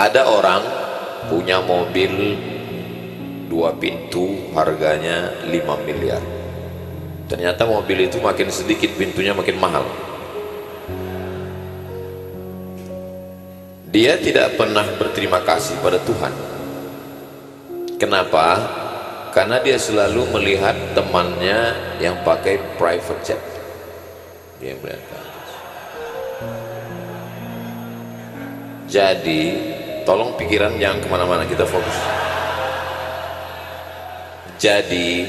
Ada orang punya mobil 2 pintu harganya 5 miliar. Ternyata mobil itu makin sedikit pintunya makin mahal. Dia tidak pernah berterima kasih pada Tuhan. Kenapa? Karena dia selalu melihat temannya yang pakai private jet. Dia melihat ke atas. Jadi tolong pikiran jangan kemana-mana, kita fokus. Jadi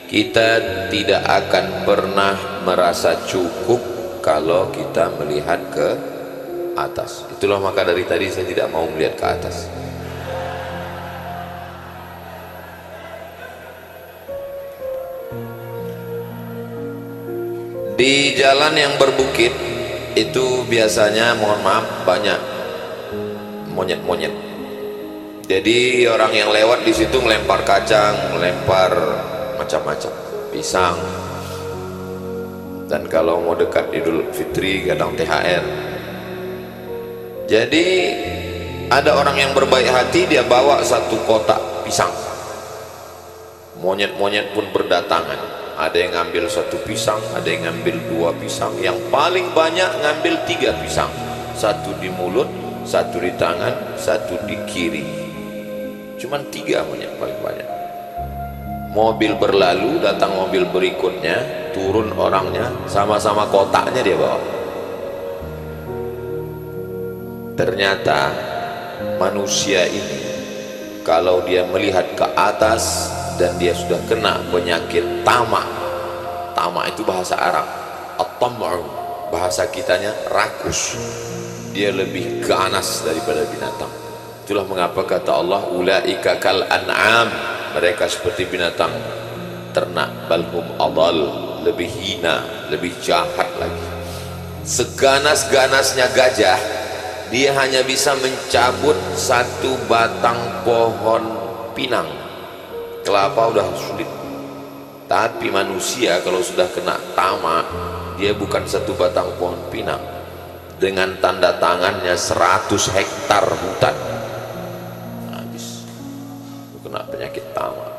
kita tidak akan pernah merasa cukup kalau kita melihat ke atas. Itulah maka dari tadi saya tidak mau melihat ke atas. Di jalan yang berbukit itu biasanya, mohon maaf, banyak monyet-monyet. Jadi orang yang lewat di situ melempar kacang, melempar macam-macam, pisang. Dan kalau mau dekat Idul Fitri kadang THR. Jadi ada orang yang berbaik hati, dia bawa 1 kotak pisang. Monyet-monyet pun berdatangan. Ada yang ngambil 1 pisang, ada yang ngambil 2 pisang, yang paling banyak ngambil 3 pisang. 1 di mulut, 1 di tangan, 1 di kiri. Cuman 3 monyet paling banyak. Mobil berlalu, datang mobil berikutnya, turun orangnya, sama-sama kotaknya dia bawa. Ternyata manusia ini kalau dia melihat ke atas dan dia sudah kena penyakit tamak. Tamak itu bahasa Arab, at-tam'u, bahasa kitanya rakus. Dia lebih ganas daripada binatang. Itulah mengapa kata Allah, ulaika kal an'am, mereka seperti binatang ternak, balhum adal, lebih hina, lebih jahat lagi. Seganas-ganasnya gajah, dia hanya bisa mencabut 1 batang pohon pinang. Kelapa udah sulit. Tapi manusia kalau sudah kena tamak, dia bukan 1 batang pohon pinang, dengan tanda tangannya 100 hektar hutan habis. Kena penyakit tamak.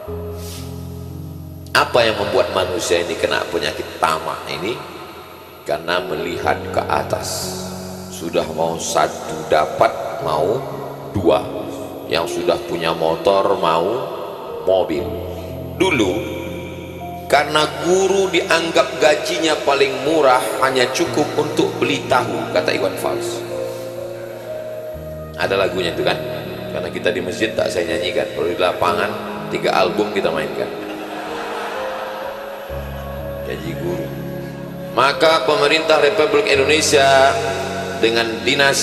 Apa yang membuat manusia ini kena penyakit tamak ini? Karena melihat ke atas. Sudah mau 1 dapat, mau 2. Yang sudah punya motor mau mobil. Dulu karena guru dianggap gajinya paling murah, hanya cukup untuk beli tahu, kata Iwan Fals. Ada lagunya itu kan? Karena kita di masjid tak saya nyanyikan, kalau di lapangan 3 album kita mainkan. Gaji guru. Maka pemerintah Republik Indonesia dengan Dinas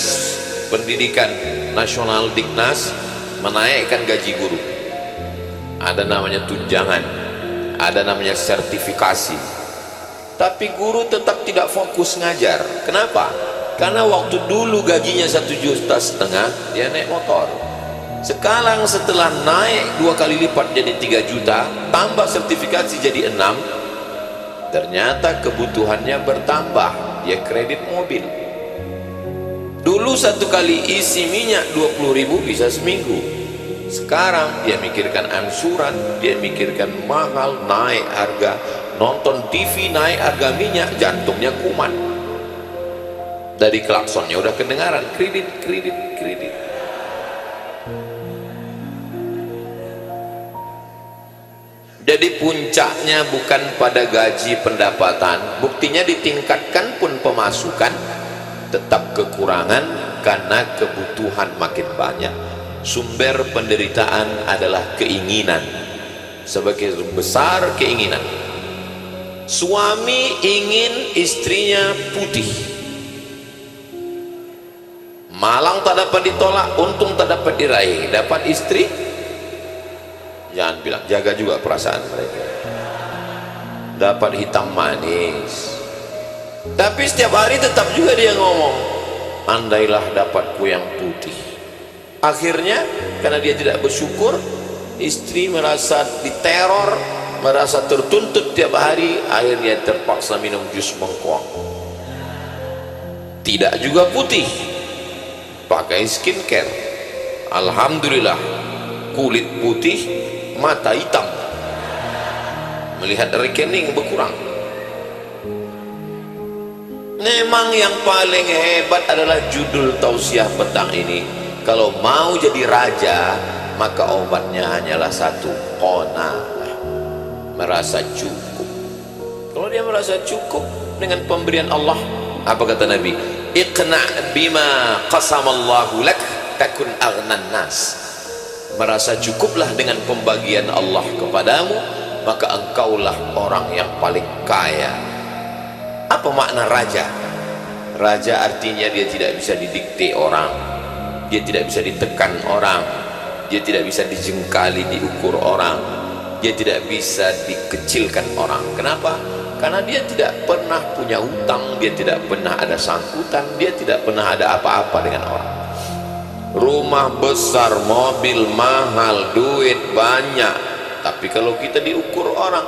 Pendidikan Nasional Diknas menaikkan gaji guru. Ada namanya tunjangan, ada namanya sertifikasi. Tapi guru tetap tidak fokus ngajar. Kenapa? Karena waktu dulu gajinya 1,5 juta, dia naik motor. Sekarang setelah naik 2 kali lipat jadi 3 juta, tambah sertifikasi jadi 6, ternyata kebutuhannya bertambah. Dia kredit mobil. Dulu 1 kali isi minyak 20.000 bisa seminggu. Sekarang dia mikirkan ansuran, dia mikirkan mahal, naik harga, nonton TV naik harga minyak, jantungnya kumat. Dari klaksonnya udah kedengaran, kredit, kredit, kredit. Jadi puncaknya bukan pada gaji pendapatan, buktinya ditingkatkan pun pemasukan tetap kekurangan karena kebutuhan makin banyak. Sumber penderitaan adalah keinginan. Sebagai besar keinginan, suami ingin istrinya putih, malang tak dapat ditolak, untung tak dapat diraih. Dapat istri, jangan bilang, jaga juga perasaan mereka. Dapat hitam manis, tapi setiap hari tetap juga dia ngomong, andailah dapatku yang putih. Akhirnya karena dia tidak bersyukur, istri merasa diteror, merasa tertuntut tiap hari, akhirnya terpaksa minum jus bengkoang. Tidak juga putih, pakai skincare. Alhamdulillah, kulit putih mata hitam, melihat rekening berkurang. Memang yang paling hebat adalah judul tausiah petang ini. Kalau mau jadi raja, maka obatnya hanyalah satu, qanaah, merasa cukup. Kalau dia merasa cukup dengan pemberian Allah, apa kata Nabi? Iqna' bima qasamallahu lak takun aghnan nas. Merasa cukuplah dengan pembagian Allah kepadamu, maka engkaulah orang yang paling kaya. Apa makna raja? Raja artinya dia tidak bisa didikte orang, dia tidak bisa ditekan orang, dia tidak bisa dijengkali, diukur orang, dia tidak bisa dikecilkan orang. Kenapa? Karena dia tidak pernah punya hutang, dia tidak pernah ada sangkutan, dia tidak pernah ada apa-apa dengan orang. Rumah besar, mobil mahal, duit banyak, tapi kalau kita diukur orang,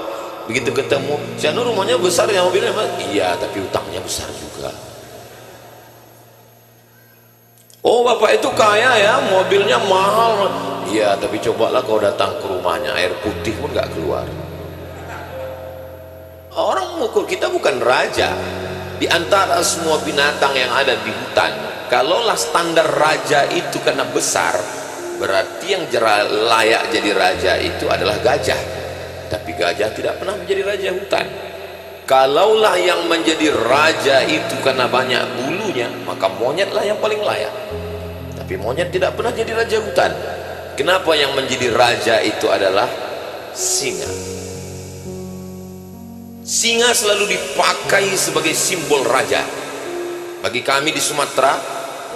begitu ketemu, Syanu rumahnya besar ya, mobilnya iya, tapi hutangnya besar juga. Oh, bapak itu kaya ya, mobilnya mahal. Iya, tapi cobalah kau datang ke rumahnya, air putih pun gak keluar. Orang mengukur kita bukan raja. Di antara semua binatang yang ada di hutan, kalaulah standar raja itu karena besar, berarti yang layak jadi raja itu adalah gajah. Tapi gajah tidak pernah menjadi raja hutan. Kalaulah yang menjadi raja itu karena banyak bulunya, maka monyetlah yang paling layak. Tapi monyet tidak pernah jadi raja hutan. Kenapa yang menjadi raja itu adalah singa? Singa selalu dipakai sebagai simbol raja. Bagi kami di Sumatera,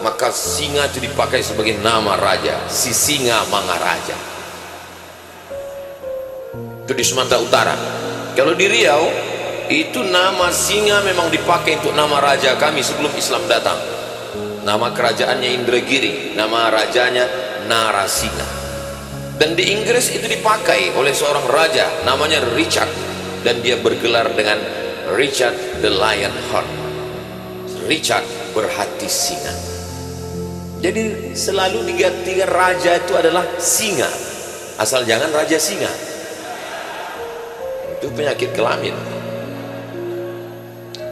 maka singa itu dipakai sebagai nama raja, si Singa Mangaraja. Itu di Sumatera Utara. Kalau di Riau, itu nama singa memang dipakai untuk nama raja kami sebelum Islam datang. Nama kerajaannya Indragiri, nama rajanya Narasinga. Dan di Inggris itu dipakai oleh seorang raja namanya Richard, dan dia bergelar dengan Richard the Lionheart, Richard berhati singa. Jadi selalu digantikan raja itu adalah singa, asal jangan raja singa, itu penyakit kelamin.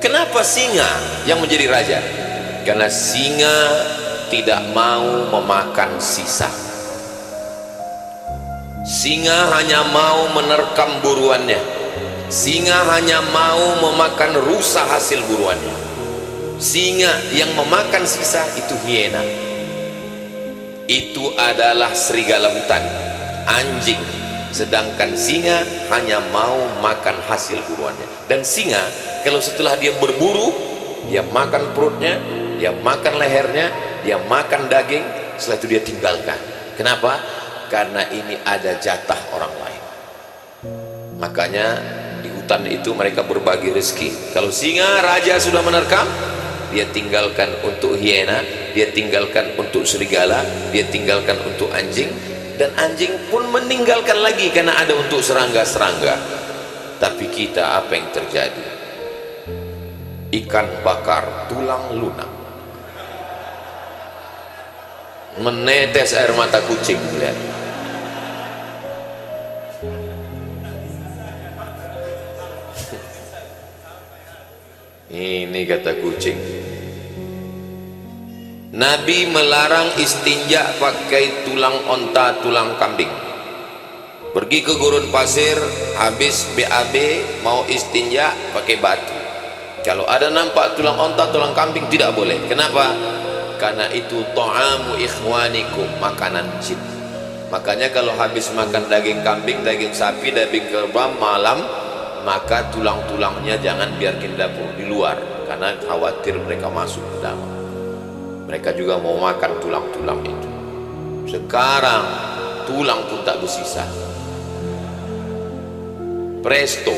Kenapa singa yang menjadi raja? Karena singa tidak mau memakan sisa. Singa hanya mau menerkam buruannya. Singa hanya mau memakan rusa hasil buruannya. Singa yang memakan sisa itu hiena. Itu adalah serigala hutan, anjing. Sedangkan singa hanya mau makan hasil buruannya. Dan singa kalau setelah dia berburu, dia makan perutnya, dia makan lehernya, dia makan daging, setelah itu dia tinggalkan. Kenapa? Karena ini ada jatah orang lain. Makanya di hutan itu mereka berbagi rezeki. Kalau singa raja sudah menerkam, dia tinggalkan untuk hiena, dia tinggalkan untuk serigala, dia tinggalkan untuk anjing, dan anjing pun meninggalkan lagi karena ada untuk serangga-serangga. Tapi kita apa yang terjadi? Ikan bakar tulang lunak, menetes air mata kucing. Lihat. Ini kata kucing. Nabi melarang istinja pakai tulang onta, tulang kambing. Pergi ke gurun pasir, habis BAB mau istinja pakai batu. Kalau ada nampak tulang onta, tulang kambing tidak boleh. Kenapa? Karena itu ta'amu ikhwanikum, makanan jin. Makanya kalau habis makan daging kambing, daging sapi, daging kerbau malam, maka tulang-tulangnya jangan biarkan dapur di luar, karena khawatir mereka masuk ke dalam. Mereka juga mau makan tulang-tulang itu. Sekarang tulang pun tak bersisa. Presto.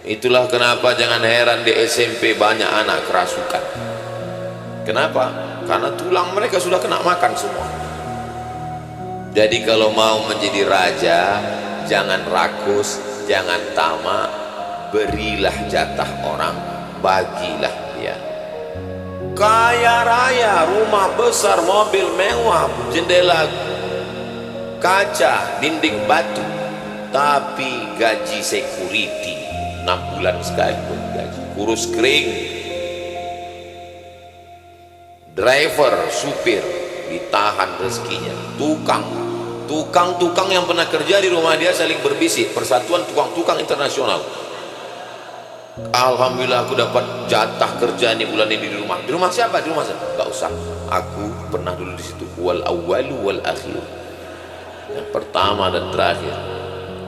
Itulah kenapa jangan heran di SMP banyak anak kerasukan. Kenapa? Karena tulang mereka sudah kena makan semua. Jadi kalau mau menjadi raja, jangan rakus, jangan tamak, berilah jatah orang, bagilah dia. kaya raya, rumah besar, mobil mewah, jendela kaca, dinding batu, tapi gaji security 6 bulan sekali gaji, kurus kering. Driver, supir ditahan rezekinya. Tukang yang pernah kerja di rumah dia saling berbisik, Persatuan Tukang-Tukang Internasional. Alhamdulillah aku dapat jatah kerja nih bulan ini di rumah. Di rumah siapa? Di rumah saya. Gak usah. Aku pernah dulu di situ. Wal awwalu wal akhir. Yang pertama dan terakhir.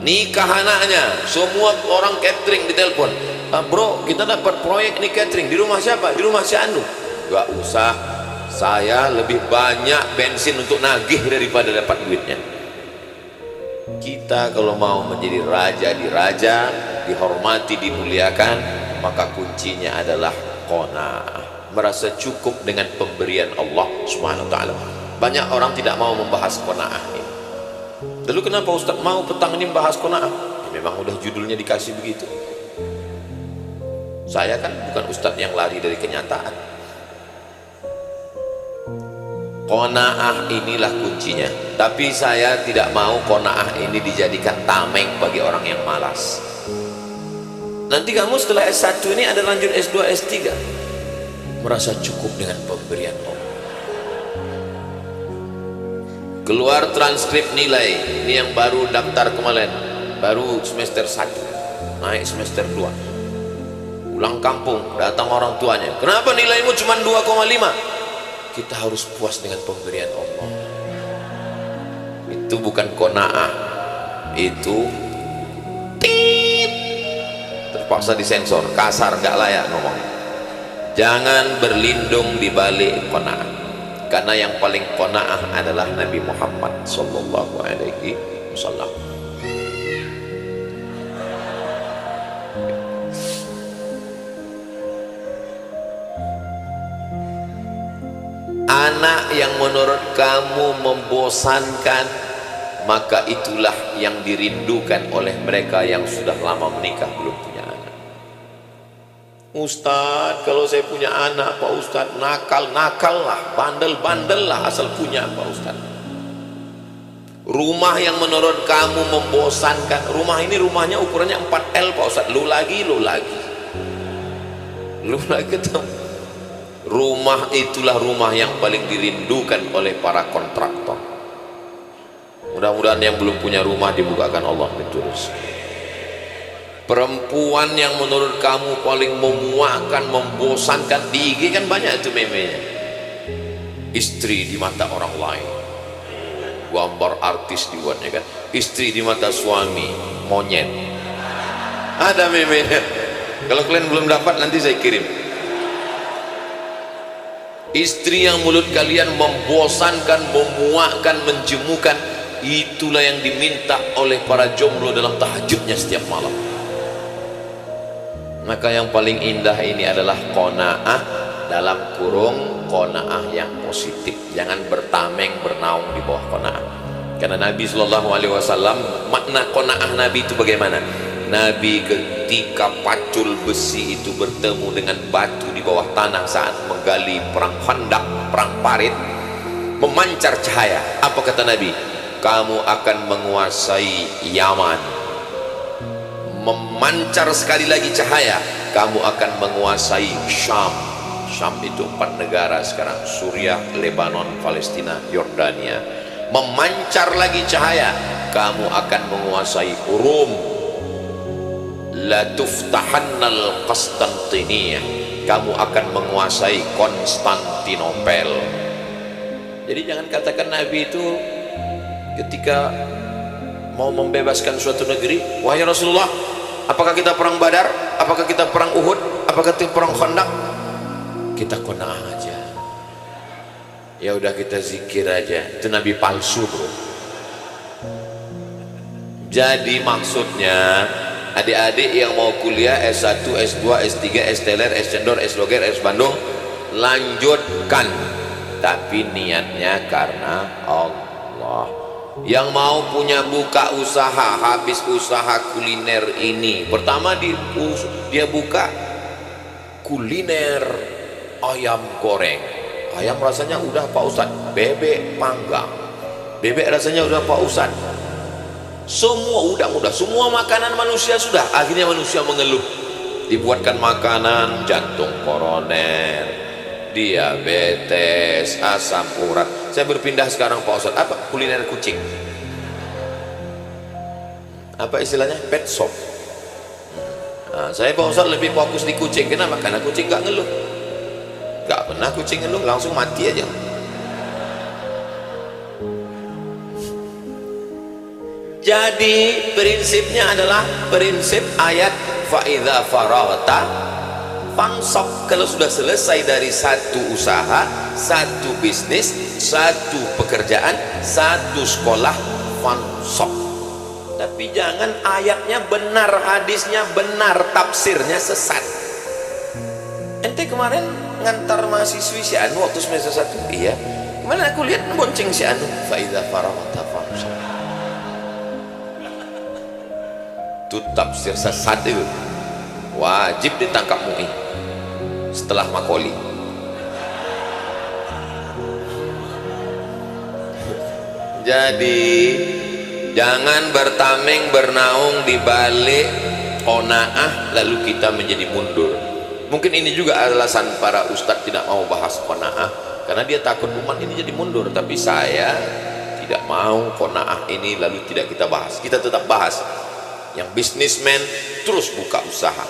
Nikah anaknya, semua orang catering ditelepon. Bro, kita dapat proyek nih catering. Di rumah siapa? Di rumah si Anu. Gak usah. Saya lebih banyak bensin untuk nagih daripada dapat duitnya. Kita kalau mau menjadi raja di raja, dihormati, dimuliakan, maka kuncinya adalah qanaah, merasa cukup dengan pemberian Allah Subhanahu wa taala. Banyak orang tidak mau membahas qanaah ini. Lalu kenapa Ustaz mau petang ini membahas qanaah? Ya, memang udah judulnya dikasih begitu. Saya kan bukan Ustaz yang lari dari kenyataan. Qanaah inilah kuncinya. Tapi saya tidak mau qanaah ini dijadikan tameng bagi orang yang malas. Nanti kamu setelah S1 ini ada lanjut S2, S3, merasa cukup dengan pemberian Allah. Keluar transkrip nilai, ini yang baru daftar kemarin, baru semester 1, naik semester 2, pulang kampung, datang orang tuanya, kenapa nilaimu cuma 2,5? Kita harus puas dengan pemberian Allah. Itu bukan qanaah, itu terpaksa disensor, kasar, gak layak ngomong. Jangan berlindung di balik qanaah, karena yang paling qanaah adalah Nabi Muhammad sallallahu alaihi wasallam. Anak yang menurut kamu membosankan, maka itulah yang dirindukan oleh mereka yang sudah lama menikah belum punya anak. Ustadz, kalau saya punya anak Pak Ustadz, nakal lah, bandel lah, asal punya Pak Ustadz. Rumah yang menurut kamu membosankan, rumah ini rumahnya ukurannya 4L Pak Ustadz, lu lagi ketemu. Rumah itulah rumah yang paling dirindukan oleh para kontraktor. Mudah-mudahan yang belum punya rumah dibukakan Allah pintu rezeki. Perempuan yang menurut kamu paling memuakkan, membosankan, di IG kan banyak itu memenya. Istri di mata orang lain, gambar artis dibuatnya kan. Istri di mata suami, monyet. Ada memenya. Kalau kalian belum dapat nanti saya kirim. Istri yang mulut kalian membosankan, memuakkan, menjemukan, itulah yang diminta oleh para jomblo dalam tahajudnya setiap malam. Maka yang paling indah ini adalah qanaah, dalam kurung qanaah yang positif. Jangan bertameng, bernaung di bawah qanaah. Karena Nabi Shallallahu Alaihi Wasallam, makna qanaah Nabi itu bagaimana? Nabi ketika pacul besi itu bertemu dengan batu di bawah tanah saat menggali perang Khandaq, perang Parit, memancar cahaya. Apa kata Nabi? Kamu akan menguasai Yaman. Memancar sekali lagi cahaya, kamu akan menguasai Syam. Syam itu 4 negara sekarang, Suriah, Lebanon, Palestina, Yordania. Memancar lagi cahaya, kamu akan menguasai Rum. La tuftahannal Konstantiniyah, kamu akan menguasai Konstantinopel. Jadi jangan katakan Nabi itu ketika mau membebaskan suatu negeri, wahai Rasulullah, apakah kita perang Badar? Apakah kita perang Uhud? Apakah kita perang Khandaq? Kita qanaah aja. Ya udah kita zikir aja. Itu Nabi palsu, bro. Jadi maksudnya adik-adik yang mau kuliah S1, S2, S3, S teler, S cendor, S loger, S Bandung, lanjutkan, tapi niatnya karena Allah. Yang mau punya buka usaha, habis usaha kuliner ini, pertama dia buka kuliner ayam goreng, ayam rasanya udah Pak Ustadz, bebek panggang, bebek rasanya udah Pak Ustadz, semua udah semua makanan manusia sudah. Akhirnya manusia mengeluh, dibuatkan makanan jantung koroner, diabetes, asam urat. Saya berpindah sekarang Pak Ustadz, apa kuliner kucing, apa istilahnya, pet shop. Nah, saya Pak Ustadz lebih fokus di kucing. Kenapa? Karena kucing gak ngeluh, gak pernah kucing ngeluh, langsung mati aja. Jadi prinsipnya adalah prinsip ayat fa'idha faraghta fansab. Kalau sudah selesai dari satu usaha, satu bisnis, satu pekerjaan, satu sekolah, fansab. Tapi jangan ayatnya benar, hadisnya benar, tafsirnya sesat. Ente kemarin ngantar mahasiswi si Anu waktu semester 1, iya. Kemana aku lihat bonceng si Anu, fa'idha faraghta fansab. Itu tafsir sesat itu, wajib ditangkap MUI setelah Makoli. Jadi jangan bertameng bernaung di balik qanaah lalu kita menjadi mundur. Mungkin ini juga alasan para ustadz tidak mau bahas qanaah, karena dia takut umat ini jadi mundur. Tapi saya tidak mau qanaah ini lalu tidak kita bahas. Kita tetap bahas yang bisnismen terus buka usaha,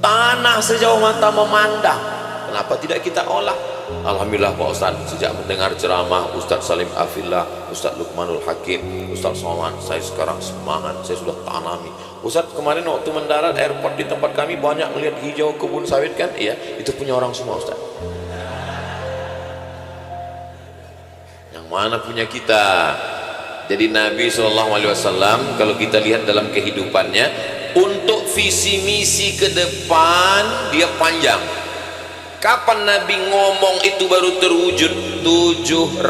tanah sejauh mata memandang, kenapa tidak kita olah? Alhamdulillah Pak Ustadz, sejak mendengar ceramah Ustadz Salim Afillah, Ustadz Luqmanul Hakim, Ustadz Somad, saya sekarang semangat, saya sudah tanami. Ustadz kemarin waktu mendarat airport di tempat kami banyak melihat hijau kebun sawit kan, iya itu punya orang semua Ustadz. Yang mana punya kita? Jadi Nabi SAW kalau kita lihat dalam kehidupannya, untuk visi misi ke depan dia panjang. Kapan Nabi ngomong itu baru terwujud? 700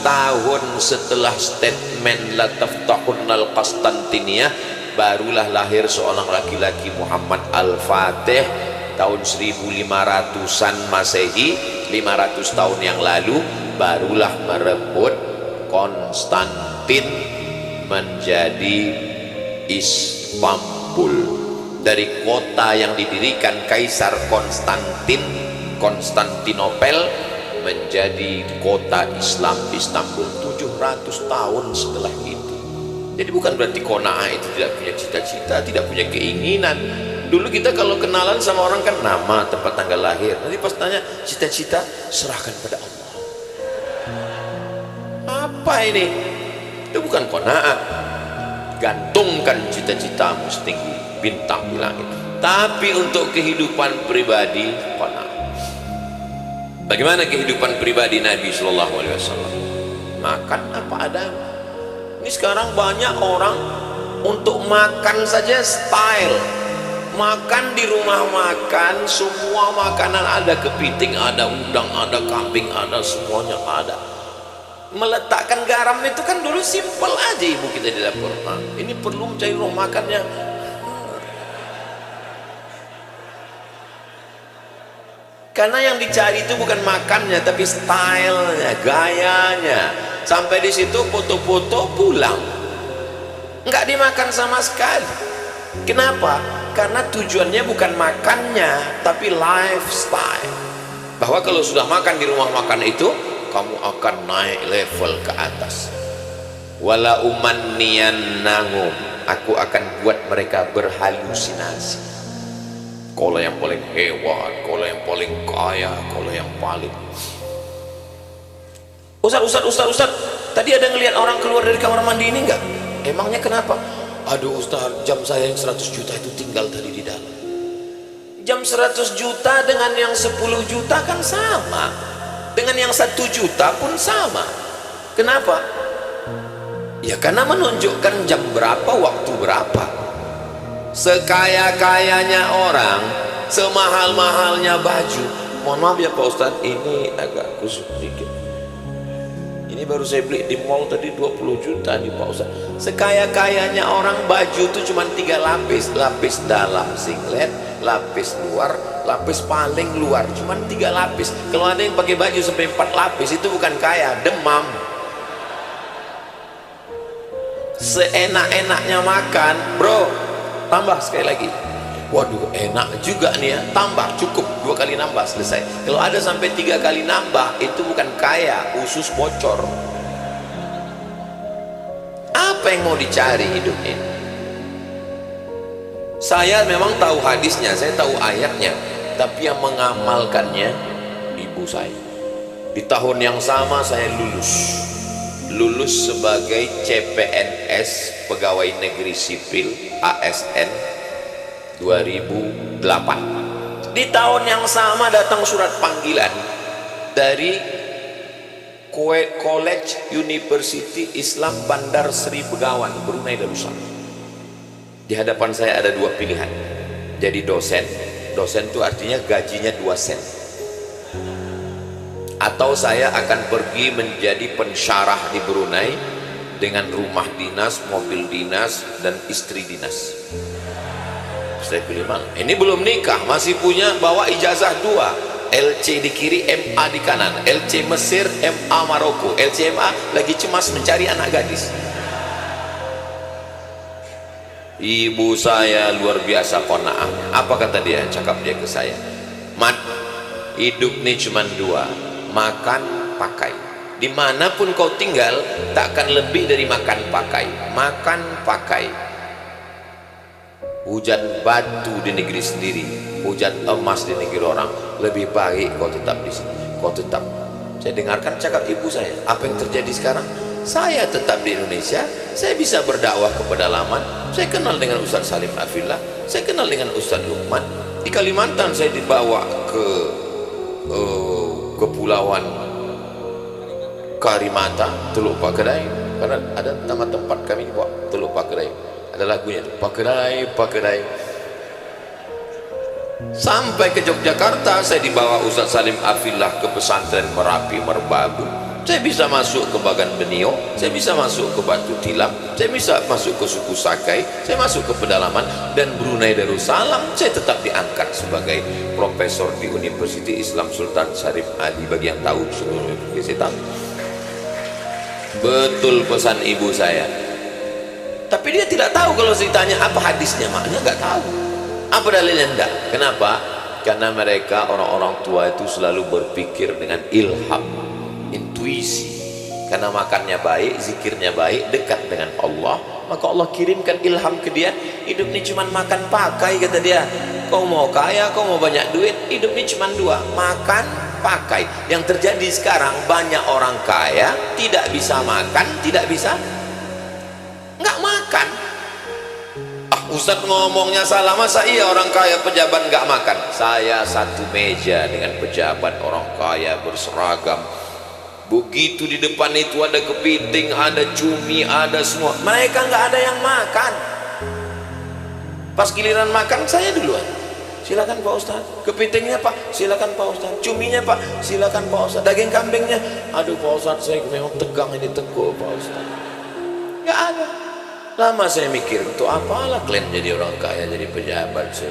tahun setelah statement la taftahunnal Qastantiniyah, barulah lahir seorang laki-laki Muhammad Al-Fatih tahun 1500-an Masehi, 500 tahun yang lalu, barulah merebut Konstantin menjadi Istanbul. Dari kota yang didirikan Kaisar Konstantinopel menjadi kota Islam Istanbul 700 tahun setelah itu. Jadi bukan berarti qanaah itu tidak punya cita-cita, tidak punya keinginan. Dulu kita kalau kenalan sama orang kan nama, tempat tanggal lahir, nanti pas tanya cita-cita, serahkan pada Allah. Apa ini? Itu bukan qanaah. Gantungkan cita-citamu setinggi bintang di langit. Tapi untuk kehidupan pribadi qanaah. Bagaimana kehidupan pribadi Nabi Shallallahu Alaihi Wasallam? Makan apa adanya. Ini sekarang banyak orang untuk makan saja style. Makan di rumah makan, semua makanan ada, kepiting ada, udang ada, kambing ada, semuanya ada. Meletakkan garam itu kan dulu simpel aja ibu kita di dapur. Nah, ini perlu mencari rumah makannya. Karena yang dicari itu bukan makannya, tapi stylenya, gayanya. Sampai di situ foto-foto pulang, nggak dimakan sama sekali. Kenapa? Karena tujuannya bukan makannya, tapi lifestyle. Bahwa kalau sudah makan di rumah makan itu, kamu akan naik level ke atas. Wala umanniyannahum, aku akan buat mereka berhalusinasi. Kalau yang paling hebat, kalau yang paling kaya, kalau yang paling. Ustaz, tadi ada ngelihat orang keluar dari kamar mandi ini enggak? Emangnya kenapa? Aduh Ustaz, jam saya yang 100 juta itu tinggal tadi di dalam. Jam 100 juta dengan yang 10 juta kan sama, dengan yang 1 juta pun sama. Kenapa? Ya karena menunjukkan jam berapa, waktu berapa. Sekaya-kayanya orang, semahal-mahalnya baju. Mohon maaf ya Pak Ustadz, ini agak kusut sedikit. Ini baru saya beli di mall tadi 20 juta nih Pak Ustadz. Sekaya-kayanya orang, baju itu cuma 3 lapis. Lapis dalam singlet, lapis luar, lapis paling luar, cuman 3 lapis. Kalau ada yang pakai baju sampai 4 lapis, itu bukan kaya, demam. Seenak-enaknya makan, bro, tambah sekali lagi. Waduh, enak juga nih ya, tambah, cukup 2 kali nambah, selesai. Kalau ada sampai 3 kali nambah, itu bukan kaya, usus bocor. Apa yang mau dicari hidup ini? Saya memang tahu hadisnya, saya tahu ayatnya, tapi yang mengamalkannya ibu saya. Di tahun yang sama saya lulus sebagai CPNS, pegawai negeri sipil, ASN 2008. Di tahun yang sama datang surat panggilan dari Kuwait College University Islam Bandar Seri Begawan, Brunei Darussalam. Di hadapan saya ada 2 pilihan, jadi dosen itu artinya gajinya 2 sen, atau saya akan pergi menjadi pensyarah di Brunei dengan rumah dinas, mobil dinas, dan istri dinas. Saya pilih mana? Ini belum nikah, masih punya bawa ijazah 2, LC di kiri, MA di kanan, LC Mesir, MA Maroko. LC MA lagi cemas mencari anak gadis. Ibu saya luar biasa qanaah. Apa kata dia? Cakap dia ke saya, "Mat, hidup nih cuma 2, makan, pakai. Dimanapun kau tinggal, tak akan lebih dari makan, pakai. Makan, pakai. Hujan batu di negeri sendiri, hujan emas di negeri orang. Lebih baik kau tetap di sini. Kau tetap." Saya dengarkan cakap ibu saya. Apa yang terjadi sekarang? Saya tetap di Indonesia, saya bisa berdakwah ke pedalaman. Saya kenal dengan Ustaz Salim Afillah, saya kenal dengan Ustaz Lukman. Di Kalimantan saya dibawa ke kepulauan Karimata, Teluk Pakedai, karena ada nama tempat kami dibawa Teluk Pakedai. Ada lagunya, Pakedai, Pakedai. Sampai ke Yogyakarta, saya dibawa Ustaz Salim Afillah ke pesantren Merapi Merbabu. Saya bisa masuk ke Bagan Benio, saya bisa masuk ke Batu Tilam, saya bisa masuk ke suku Sakai, saya masuk ke pedalaman. Dan Brunei Darussalam saya tetap diangkat sebagai profesor di Universiti Islam Sultan Syarif Ali. Bagi yang tahu, seluruh universitas. Betul pesan ibu saya. Tapi dia tidak tahu kalau saya tanya apa hadisnya, maknanya nggak tahu. Apa dalilnya? Enggak. Kenapa? Karena mereka orang-orang tua itu selalu berpikir dengan ilham, intuisi. Karena makannya baik, zikirnya baik, dekat dengan Allah, maka Allah kirimkan ilham ke dia. Hidup ini cuma makan pakai, kata dia. Kau mau kaya, kau mau banyak duit, hidup ini cuma 2, makan, pakai. Yang terjadi sekarang, banyak orang kaya tidak bisa makan, tidak bisa nggak makan. Ustadz ngomongnya salah, masa iya orang kaya pejabat nggak makan? Saya satu meja dengan pejabat orang kaya berseragam. Begitu di depan itu ada kepiting, ada cumi, ada semua. Mereka nggak ada yang makan. Pas giliran makan saya duluan. Silakan Pak Ustadz. Kepitingnya Pak, silakan Pak Ustadz. Cuminya Pak, silakan Pak Ustadz. Daging kambingnya, aduh Pak Ustadz, saya memang tegang ini, teguk Pak Ustadz. Nggak ada. Lama saya mikir, untuk apalah kalian jadi orang kaya, jadi pejabat sih.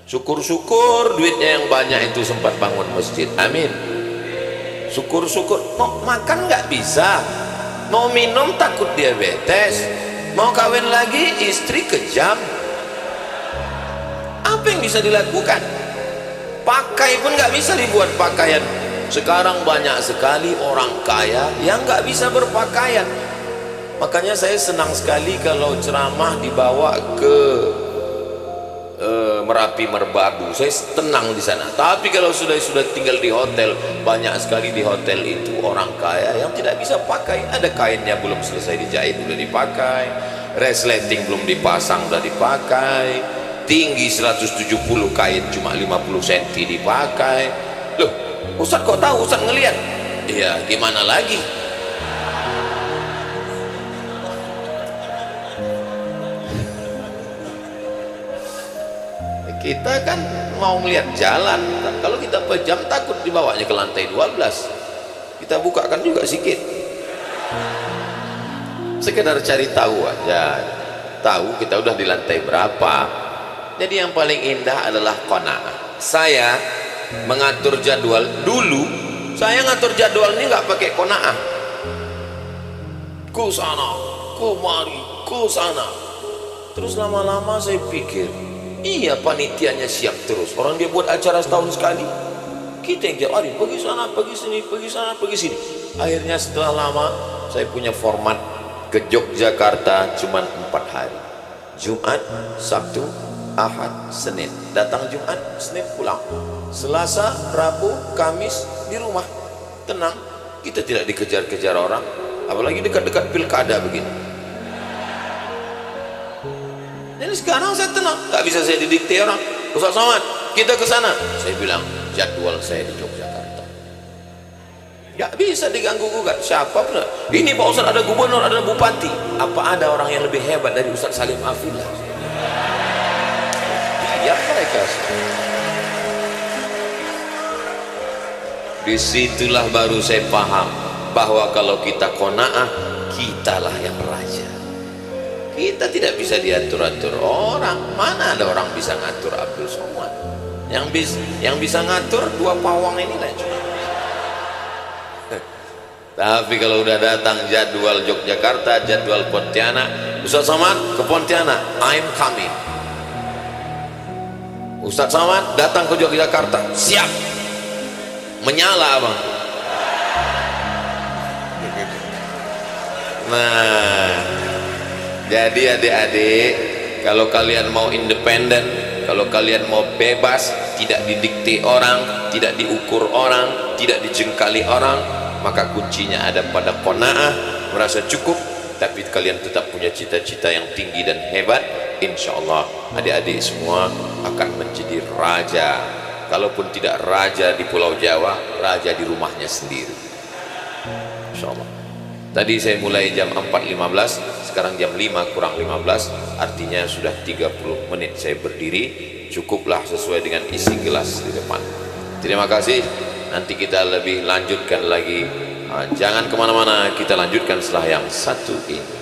Syukur-syukur duitnya yang banyak itu sempat bangun masjid. Amin. Syukur-syukur. Mau makan nggak bisa, mau minum takut diabetes, mau kawin lagi istri kejam. Apa yang bisa dilakukan? Pakai pun nggak bisa dibuat pakaian. Sekarang banyak sekali orang kaya yang nggak bisa berpakaian. Makanya saya senang sekali kalau ceramah dibawa ke Merapi Merbabu. Saya tenang di sana. Tapi kalau sudah tinggal di hotel, banyak sekali di hotel itu orang kaya yang tidak bisa pakai. Ada kainnya belum selesai dijahit udah dipakai, resleting belum dipasang udah dipakai, tinggi 170 kain cuma 50 cm dipakai. Loh, Ustadz kok tahu? Ustadz ngelihat? Iya, gimana lagi? Kita kan mau melihat jalan. Kalau kita pejam takut dibawanya ke lantai 12. Kita bukakan juga sedikit. Sekedar cari tahu aja. Tahu kita udah di lantai berapa. Jadi yang paling indah adalah qanaah. Saya mengatur jadwal dulu, saya ngatur jadwal ini nggak pakai qanaah, ku sana ku mari ku sana. Terus lama-lama saya pikir, iya panitianya siap terus, orang dia buat acara setahun sekali, kita yang tiap hari pergi sana pergi sini pergi sana pergi sini. Akhirnya setelah lama saya punya format ke Yogyakarta cuma 4 hari, Jumat, Sabtu, Ahad, Senin. Datang Jumat, Senin pulang, Selasa, Rabu, Kamis di rumah, tenang. Kita tidak dikejar-kejar orang, apalagi dekat-dekat pilkada begini. Jadi sekarang saya tenang, nggak bisa saya didikte orang. Ustaz Somad, kita ke sana. Saya bilang jadwal saya di Yogyakarta, nggak bisa diganggu gugat siapapun. Ini Pak Ustaz ada gubernur, ada bupati. Apa ada orang yang lebih hebat dari Ustaz Salim Afillah? Ya mereka. Disitulah baru saya paham bahwa kalau kita qanaah, kitalah yang raja. Kita tidak bisa diatur-atur orang. Mana ada orang bisa ngatur Abdul Somad? Yang bisa ngatur 2 pawang ini lah cuma. Tapi kalau udah datang jadwal Yogyakarta, jadwal Pontianak, Ustaz Somad ke Pontianak, I'm coming. Ustaz Somad datang ke Yogyakarta, siap, menyala abang. Nah, jadi adik-adik, kalau kalian mau independen, kalau kalian mau bebas, tidak didikte orang, tidak diukur orang, tidak dijengkali orang, maka kuncinya ada pada qanaah, merasa cukup, tapi kalian tetap punya cita-cita yang tinggi dan hebat. Insya Allah adik-adik semua akan menjadi raja. Kalaupun tidak raja di Pulau Jawa, raja di rumahnya sendiri, insya Allah. Tadi saya mulai jam 4.15, sekarang jam 5 kurang 15, artinya sudah 30 menit saya berdiri. Cukuplah sesuai dengan isi gelas di depan. Terima kasih. Nanti kita lebih lanjutkan lagi. Jangan kemana-mana, kita lanjutkan setelah yang satu ini.